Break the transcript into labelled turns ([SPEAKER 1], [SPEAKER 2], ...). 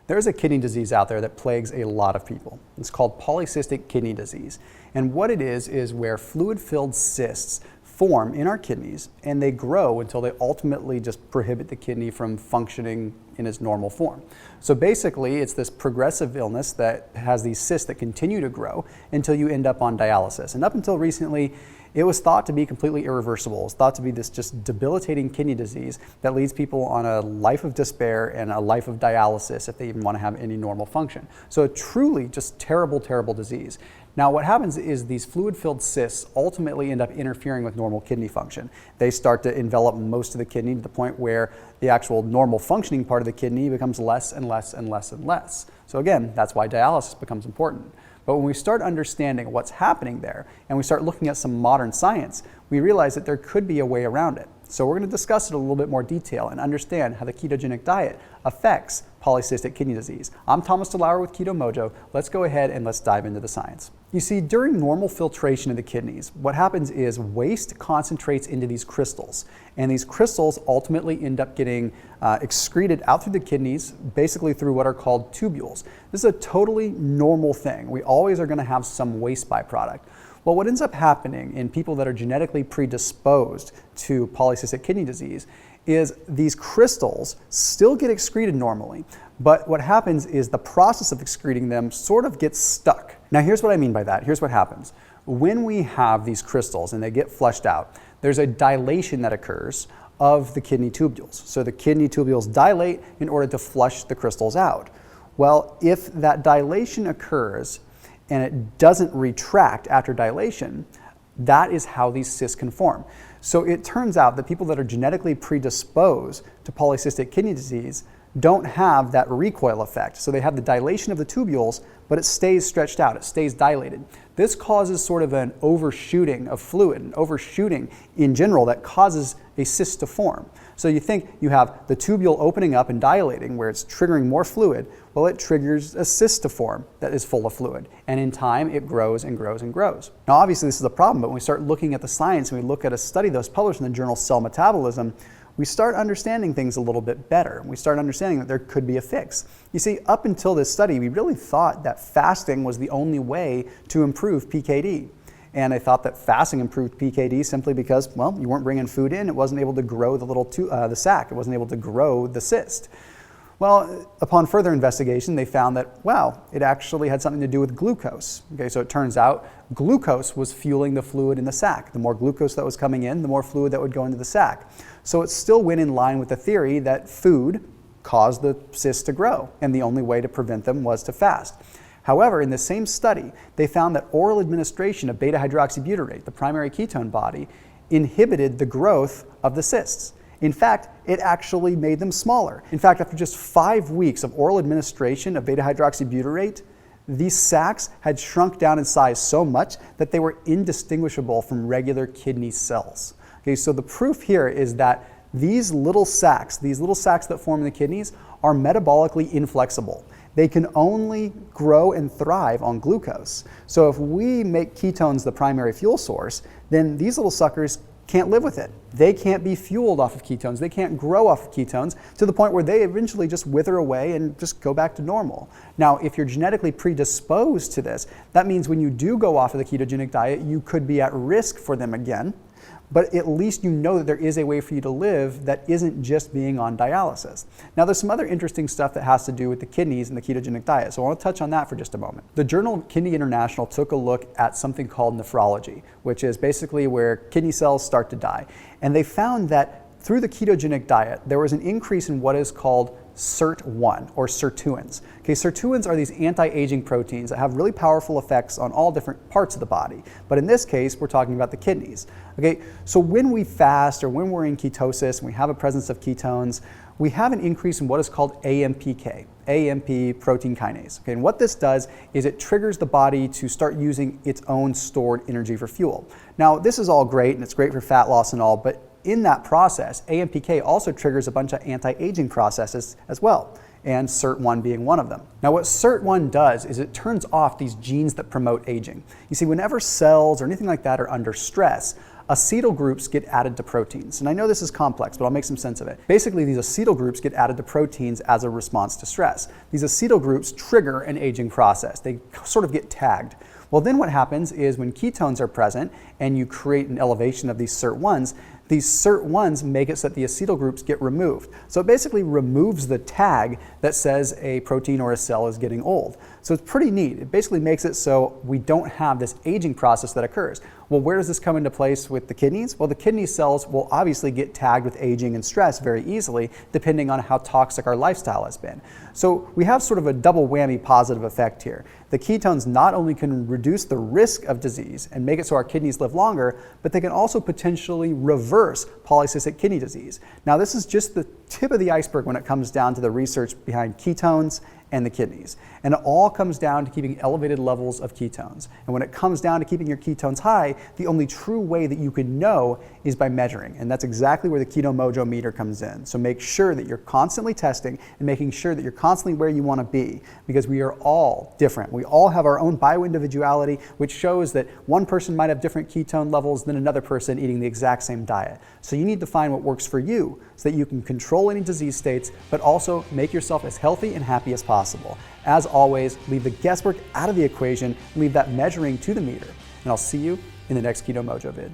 [SPEAKER 1] There's a kidney disease out there that plagues a lot of people. It's called polycystic kidney disease. And what it is where fluid-filled cysts form in our kidneys and they grow until they ultimately just prohibit the kidney from functioning in its normal form. So basically, it's this progressive illness that has these cysts that continue to grow until you end up on dialysis. And up until recently, it was thought to be completely irreversible. It was thought to be this just debilitating kidney disease that leads people on a life of despair and a life of dialysis if they even want to have any normal function. So a truly just terrible, terrible disease. Now what happens is these fluid-filled cysts ultimately end up interfering with normal kidney function. They start to envelop most of the kidney to the point where the actual normal functioning part of the kidney becomes less and less and less and less. So again, that's why dialysis becomes important. But when we start understanding what's happening there and we start looking at some modern science, we realize that there could be a way around it. So we're going to discuss it in a little bit more detail and understand how the ketogenic diet affects polycystic kidney disease. I'm Thomas DeLauer with Keto-Mojo. Let's go ahead and let's dive into the science. You see, during normal filtration of the kidneys, what happens is waste concentrates into these crystals, and these crystals ultimately end up getting excreted out through the kidneys, basically through what are called tubules. This is a totally normal thing. We always are going to have some waste byproduct. Well, what ends up happening in people that are genetically predisposed to polycystic kidney disease is these crystals still get excreted normally, but what happens is the process of excreting them sort of gets stuck. Now here's what I mean by that. Here's what happens. When we have these crystals and they get flushed out, there's a dilation that occurs of the kidney tubules. So the kidney tubules dilate in order to flush the crystals out. Well, if that dilation occurs and it doesn't retract after dilation, that is how these cysts can form. So it turns out that people that are genetically predisposed to polycystic kidney disease don't have that recoil effect. So they have the dilation of the tubules, but it stays stretched out, it stays dilated. This causes sort of an overshooting of fluid, an overshooting in general that causes a cyst to form. So you think you have the tubule opening up and dilating where it's triggering more fluid. Well, it triggers a cyst to form that is full of fluid. And in time, it grows and grows and grows. Now, obviously, this is a problem, but when we start looking at the science and we look at a study that was published in the journal Cell Metabolism, we start understanding things a little bit better. We start understanding that there could be a fix. You see, up until this study, we really thought that fasting was the only way to improve PKD. And I thought that fasting improved PKD simply because, well, you weren't bringing food in. It wasn't able to grow the sac. It wasn't able to grow the cyst. Well, upon further investigation, they found that, wow, it actually had something to do with glucose. Okay, so it turns out glucose was fueling the fluid in the sac. The more glucose that was coming in, the more fluid that would go into the sac. So it still went in line with the theory that food caused the cysts to grow, and the only way to prevent them was to fast. However, in the same study, they found that oral administration of beta-hydroxybutyrate, the primary ketone body, inhibited the growth of the cysts. In fact, it actually made them smaller. In fact, after just 5 weeks of oral administration of beta-hydroxybutyrate, these sacs had shrunk down in size so much that they were indistinguishable from regular kidney cells. Okay, so the proof here is that these little sacs that form in the kidneys, are metabolically inflexible. They can only grow and thrive on glucose. So if we make ketones the primary fuel source, then these little suckers can't live with it. They can't be fueled off of ketones. They can't grow off of ketones to the point where they eventually just wither away and just go back to normal. Now, if you're genetically predisposed to this, that means when you do go off of the ketogenic diet, you could be at risk for them again. But at least you know that there is a way for you to live that isn't just being on dialysis. Now, there's some other interesting stuff that has to do with the kidneys and the ketogenic diet, so I want to touch on that for just a moment. The journal Kidney International took a look at something called nephrology, which is basically where kidney cells start to die. And they found that through the ketogenic diet, there was an increase in what is called SIRT1 or sirtuins. Okay, sirtuins are these anti-aging proteins that have really powerful effects on all different parts of the body. But in this case, we're talking about the kidneys. Okay, so when we fast or when we're in ketosis and we have a presence of ketones, we have an increase in what is called AMPK, AMP protein kinase. Okay, and what this does is it triggers the body to start using its own stored energy for fuel. Now, this is all great and it's great for fat loss and all, but in that process, AMPK also triggers a bunch of anti-aging processes as well, and SIRT1 being one of them. Now what SIRT1 does is it turns off these genes that promote aging. You see, whenever cells or anything like that are under stress, acetyl groups get added to proteins. And I know this is complex, but I'll make some sense of it. Basically, these acetyl groups get added to proteins as a response to stress. These acetyl groups trigger an aging process. They sort of get tagged. Well, then what happens is when ketones are present and you create an elevation of these SIRT1s, these SIRT1s make it so that the acetyl groups get removed. So it basically removes the tag that says a protein or a cell is getting old. So it's pretty neat. It basically makes it so we don't have this aging process that occurs. Well, where does this come into place with the kidneys? Well, the kidney cells will obviously get tagged with aging and stress very easily, depending on how toxic our lifestyle has been. So we have sort of a double whammy positive effect here. The ketones not only can reduce the risk of disease and make it so our kidneys live longer, but they can also potentially reverse polycystic kidney disease. Now, this is just the tip of the iceberg when it comes down to the research behind ketones and the kidneys. And it all comes down to keeping elevated levels of ketones. And when it comes down to keeping your ketones high, the only true way that you can know is by measuring. And that's exactly where the Keto-Mojo meter comes in. So make sure that you're constantly testing and making sure that you're constantly where you want to be, because we are all different. We all have our own bioindividuality, which shows that one person might have different ketone levels than another person eating the exact same diet. So you need to find what works for you so that you can control any disease states, but also make yourself as healthy and happy as possible. As always, leave the guesswork out of the equation, leave that measuring to the meter, and I'll see you in the next Keto-Mojo vid.